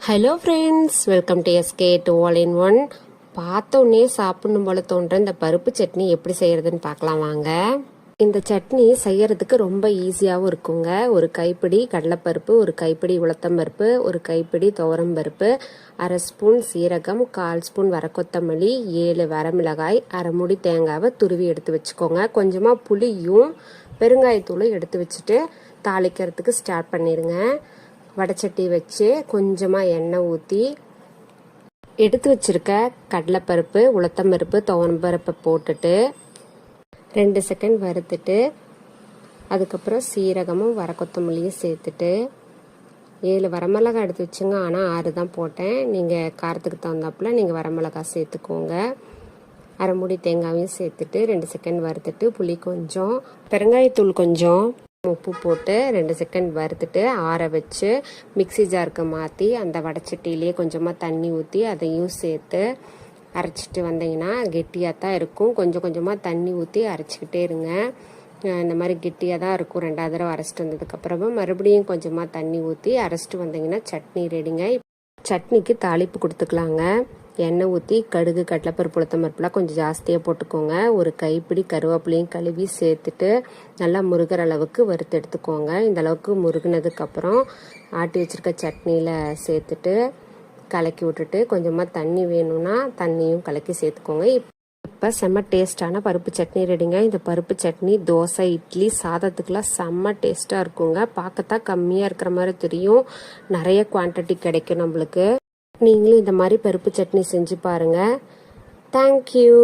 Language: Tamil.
Hello friends, welcome to SK to all in one. பார்த்தோன்னே சாப்பிடணும் போல தோன்ற இந்த பருப்பு சட்னி எப்படி செய்யறதுன்னு பார்க்கலாம் வாங்க. இந்த சட்னி செய்யறதுக்கு ரொம்ப ஈஸியாகவும் இருக்குங்க. ஒரு கைப்பிடி கடலைப்பருப்பு, ஒரு கைப்பிடி உளுத்தம்பருப்பு, ஒரு கைப்பிடி துவரம்பருப்பு, 1/2 ஸ்பூன் சீரகம், 1/4 ஸ்பூன் வரக்கொத்தமல்லி, 7 வரமிளகாய், 1/2 மூடி தேங்காவை துருவி எடுத்து வச்சுக்கோங்க. கொஞ்சமாக புளியும் பெருங்காயத்தூளும் எடுத்து வச்சுட்டு தாளிக்கிறதுக்கு ஸ்டார்ட் பண்ணிடுங்க. வடைச்சட்டி வச்சு கொஞ்சமாக எண்ணெய் ஊற்றி எடுத்து வச்சிருக்க கடலைப்பருப்பு, உளுத்தம்பருப்பு, துவரம்பருப்பை போட்டுட்டு 2 செகண்ட் வறுத்துட்டு அதுக்கப்புறம் சீரகமும் வரக்கொத்தமல்லியும் சேர்த்துட்டு 7 வரமிளகாய் எடுத்து வச்சுங்க. ஆனால் 6 தான் போட்டேன். நீங்கள் காரத்துக்கு தகுந்தாப்புல நீங்கள் வரமிளகாய் சேர்த்துக்கோங்க. 1/2 மூடி தேங்காயும் சேர்த்துட்டு 2 செகண்ட் வறுத்துட்டு புளி கொஞ்சம், பெருங்காயத்தூள் கொஞ்சம், உப்பு போட்டு 2 செகண்ட் வறுத்துட்டு ஆற வச்சு மிக்சி ஜாருக்கு மாற்றி அந்த வடைச்சட்டியிலே கொஞ்சமாக தண்ணி ஊற்றி அதையும் சேர்த்து அரைச்சிட்டு வந்தீங்கன்னா கெட்டியாக தான் இருக்கும். கொஞ்சம் கொஞ்சமாக தண்ணி ஊற்றி அரைச்சிக்கிட்டே இருங்க. இந்த மாதிரி கெட்டியாக தான் இருக்கும். 2வது தடவை அரைச்சிட்டு வந்ததுக்கப்புறமா மறுபடியும் கொஞ்சமாக தண்ணி ஊற்றி அரைச்சிட்டு வந்தீங்கன்னா சட்னி ரெடிங்க. சட்னிக்கு தாளிப்பு கொடுத்துக்கலாங்க. எண்ணெய் ஊற்றி கடுகு, கடலைப்பருப்பு, உளுத்தம்பருப்புலாம் கொஞ்சம் ஜாஸ்தியாக போட்டுக்கோங்க. ஒரு கைப்பிடி கருவேப்பிலையும் கழுவி சேர்த்துட்டு நல்லா முருகிற அளவுக்கு வறுத்து எடுத்துக்கோங்க. இந்த அளவுக்கு முருகினதுக்கப்புறம் ஆட்டி வச்சுருக்க சட்னியில் சேர்த்துட்டு கலக்கி விட்டுட்டு கொஞ்சமாக தண்ணி வேணும்னா தண்ணியும் கலக்கி சேர்த்துக்கோங்க. இப்போ செம்ம டேஸ்டான பருப்பு சட்னி ரெடிங்க. இந்த பருப்பு சட்னி தோசை, இட்லி, சாதத்துக்கெலாம் செம்ம டேஸ்ட்டாக இருக்குங்க. பார்க்கத்தான் கம்மியாக இருக்கிற மாதிரி தெரியும், நிறைய குவான்டிட்டி கிடைக்கும் நம்மளுக்கு. நீங்களும் இந்த மாதிரி பருப்பு சட்னி செஞ்சு பாருங்கள். தேங்க்யூ.